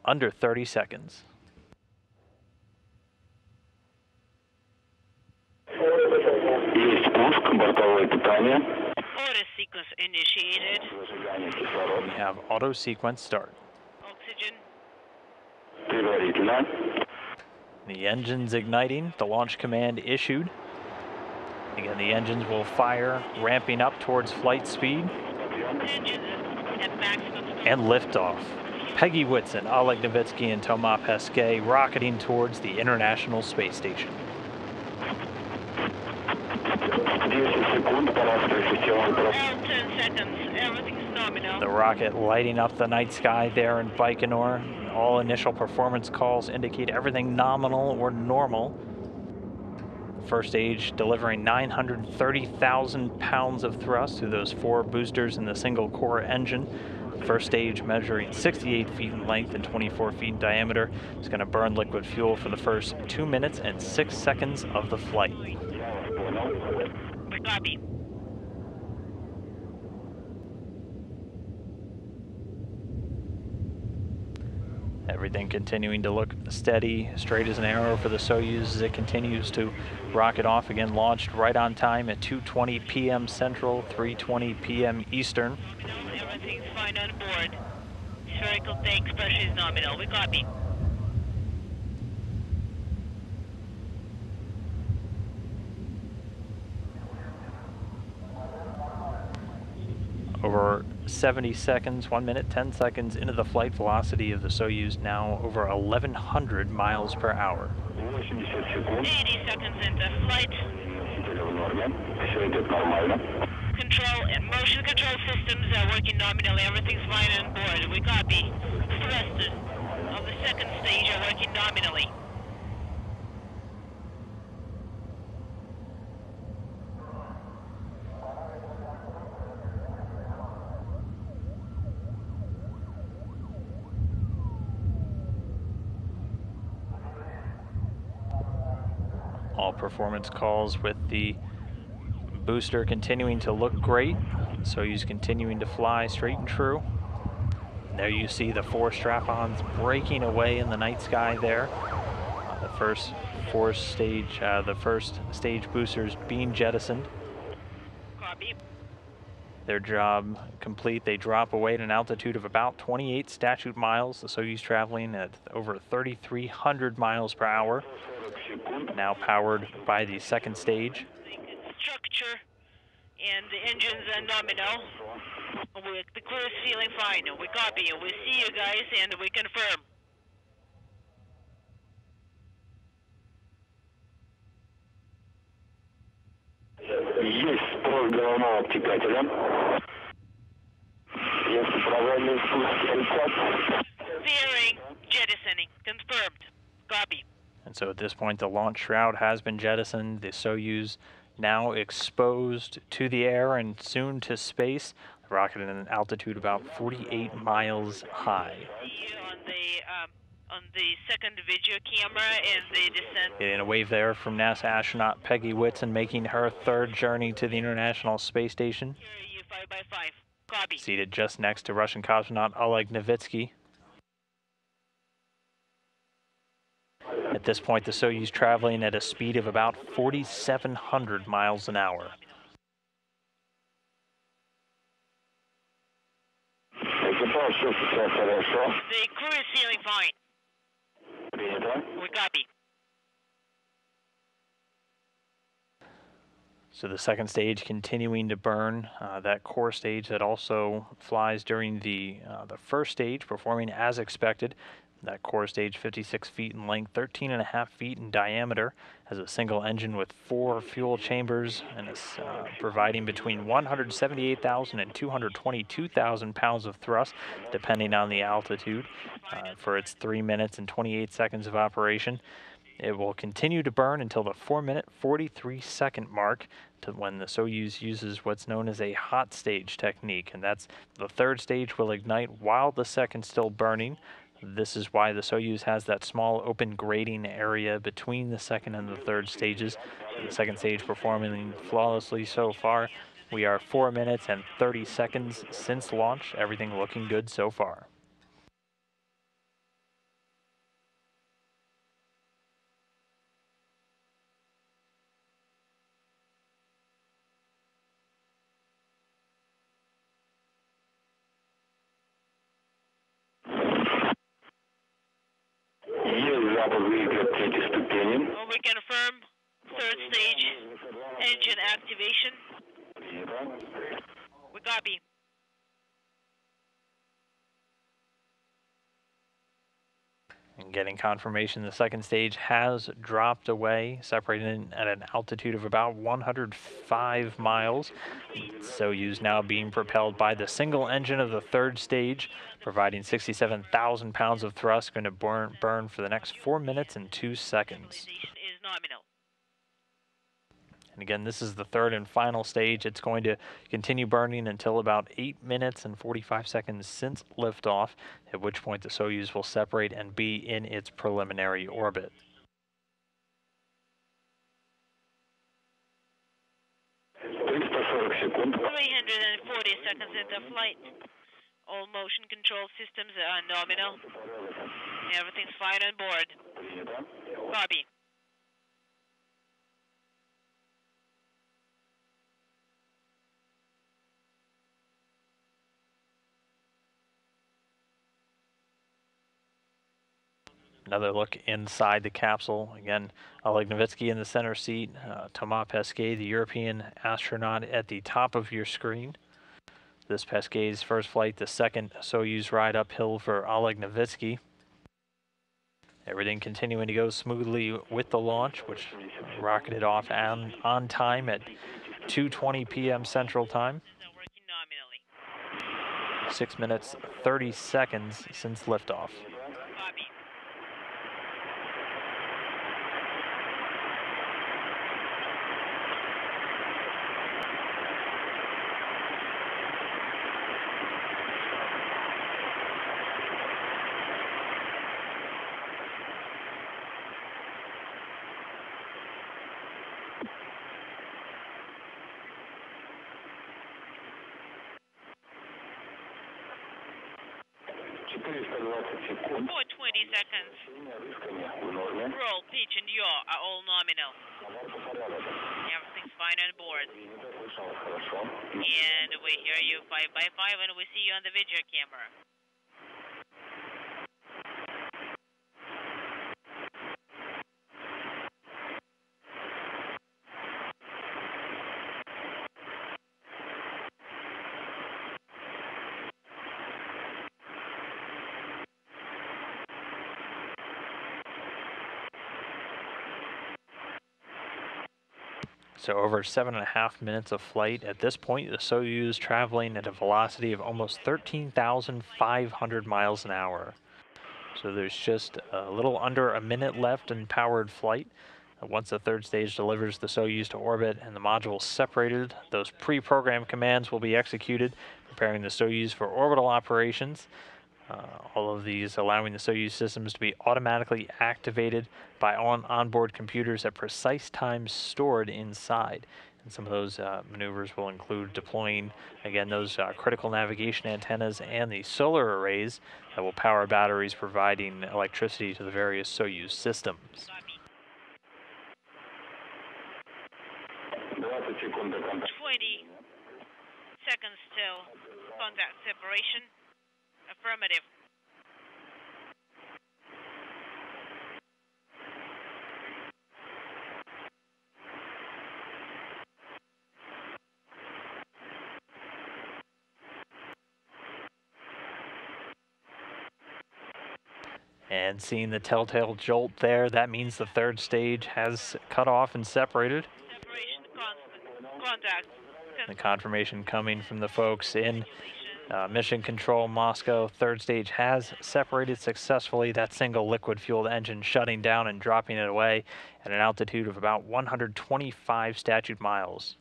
under 30 seconds. Auto sequence initiated. We have auto sequence start. Oxygen. The engine's igniting. The launch command issued. Again, the engines will fire, ramping up towards flight speed. Engines at maximum speed. And liftoff. Peggy, Whitson, Oleg, Novitskiy, and Thomas Pesquet rocketing towards the International Space Station. 10 seconds. Everything's nominal. The rocket lighting up the night sky there in Baikonur. All initial performance calls indicate everything nominal or normal. First stage delivering 930,000 pounds of thrust through those 4 boosters in the single core engine. First stage measuring 68 feet in length and 24 feet in diameter. It's going to burn liquid fuel for the first 2 minutes and 6 seconds of the flight. Copy. Everything continuing to look steady, straight as an arrow for the Soyuz as it continues to rocket off. Again, launched right on time at 2:20 p.m. Central, 3:20 p.m. Eastern. Everything's fine on board. Spherical tank pressure is nominal. We copy. Over 70 seconds, 1 minute, 10 seconds into the flight, velocity of the Soyuz now over 1,100 miles per hour. 80 seconds into flight. Control and motion control systems are working nominally. Everything's fine on board. We copy. Thrusters of the second stage are working nominally. All performance calls with the booster continuing to look great. Soyuz continuing to fly straight and true. And there you see the 4 strap-ons breaking away in the night sky there. The first stage boosters being jettisoned. Copy. Their job complete. They drop away at an altitude of about 28 statute miles. The Soyuz traveling at over 3,300 miles per hour. Now powered by the second stage. Structure and the engines are nominal. The crew is feeling fine. We copy. We see you guys and we confirm. Есть строй головного обтекателя. Если правильный спуск 50. Steering, jettisoning, confirmed. Copy. And so at this point, the launch shroud has been jettisoned. The Soyuz now exposed to the air and soon to space. The rocket at an altitude about 48 miles high. On the second video camera and the descent. Getting a wave there from NASA astronaut Peggy Whitson making her 3rd journey to the International Space Station. You 5x5. Copy. Seated just next to Russian cosmonaut Oleg Novitskiy. At this point, the Soyuz traveling at a speed of about 4,700 miles an hour. The crew is feeling fine. We copy. So the second stage continuing to burn. That core stage that also flies during the first stage, performing as expected. That core stage, 56 feet in length, 13.5 feet in diameter, has a single engine with 4 fuel chambers and is providing between 178,000 and 222,000 pounds of thrust, depending on the altitude, for its 3 minutes and 28 seconds of operation. It will continue to burn until the 4-minute, 43-second mark, to when the Soyuz uses what's known as a hot stage technique, and that's the 3rd stage will ignite while the second's still burning. This is why the Soyuz has that small open grating area between the 2nd and the 3rd stages. The 2nd stage performing flawlessly so far. We are 4 minutes and 30 seconds since launch. Everything looking good so far. We confirm third stage engine activation. We copy. And getting confirmation the second stage has dropped away, separating at an altitude of about 105 miles. Soyuz now being propelled by the single engine of the third stage, providing 67,000 pounds of thrust, going to burn for the next 4 minutes and 2 seconds. Is nominal. And again, this is the third and final stage. It's going to continue burning until about 8 minutes and 45 seconds since liftoff, at which point the Soyuz will separate and be in its preliminary orbit. seconds. 340 seconds into flight. All motion control systems are nominal. Everything's fine on board. Copy. Another look inside the capsule. Again, Oleg Novitskiy in the center seat, Thomas Pesquet, the European astronaut, at the top of your screen. This Pesquet's first flight, the second Soyuz ride uphill for Oleg Novitskiy. Everything continuing to go smoothly with the launch, which rocketed off on time at 2:20 p.m. Central Time. 6 minutes, 30 seconds since liftoff. For 20 seconds. Roll, pitch, and yaw are all nominal. Everything's fine on board. And we hear you 5x5, and we see you on the video camera. So over 7.5 minutes of flight. At this point, the Soyuz traveling at a velocity of almost 13,500 miles an hour. So there's just a little under a minute left in powered flight. Once the third stage delivers the Soyuz to orbit and the modules separated, those pre-programmed commands will be executed, preparing the Soyuz for orbital operations. All of these allowing the Soyuz systems to be automatically activated by onboard computers at precise times stored inside. And some of those maneuvers will include deploying, again, those critical navigation antennas and the solar arrays that will power batteries, providing electricity to the various Soyuz systems. 20 seconds till contact separation. Affirmative. And seeing the telltale jolt there, that means the third stage has cut off and separated. Separation constant. Contact. The confirmation coming from the folks in Mission Control Moscow. Third stage has separated successfully. That single liquid-fueled engine shutting down and dropping it away at an altitude of about 125 statute miles.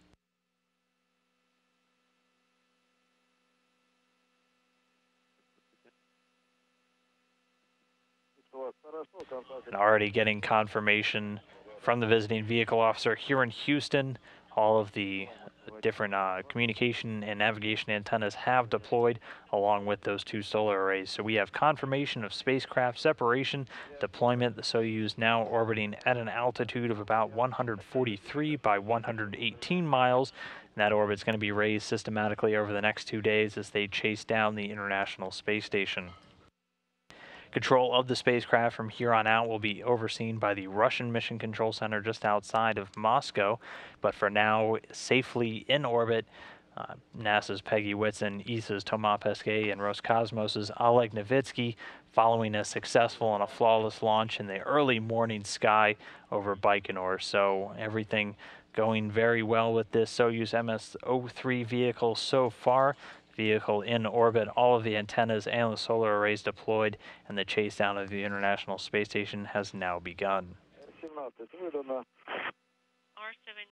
And already getting confirmation from the visiting vehicle officer here in Houston. All of the different communication and navigation antennas have deployed along with those two solar arrays. So we have confirmation of spacecraft separation, deployment. The Soyuz now orbiting at an altitude of about 143 by 118 miles. And that orbit's going to be raised systematically over the next 2 days as they chase down the International Space Station. Control of the spacecraft from here on out will be overseen by the Russian Mission Control Center just outside of Moscow, but for now, safely in orbit, NASA's Peggy, Whitson, ESA's Thomas Pesquet, and Roscosmos' Oleg Novitskiy, following a successful and a flawless launch in the early morning sky over Baikonur. So everything going very well with this Soyuz MS-03 vehicle so far. Vehicle in orbit, all of the antennas and the solar arrays deployed, and the chase down of the International Space Station has now begun. R7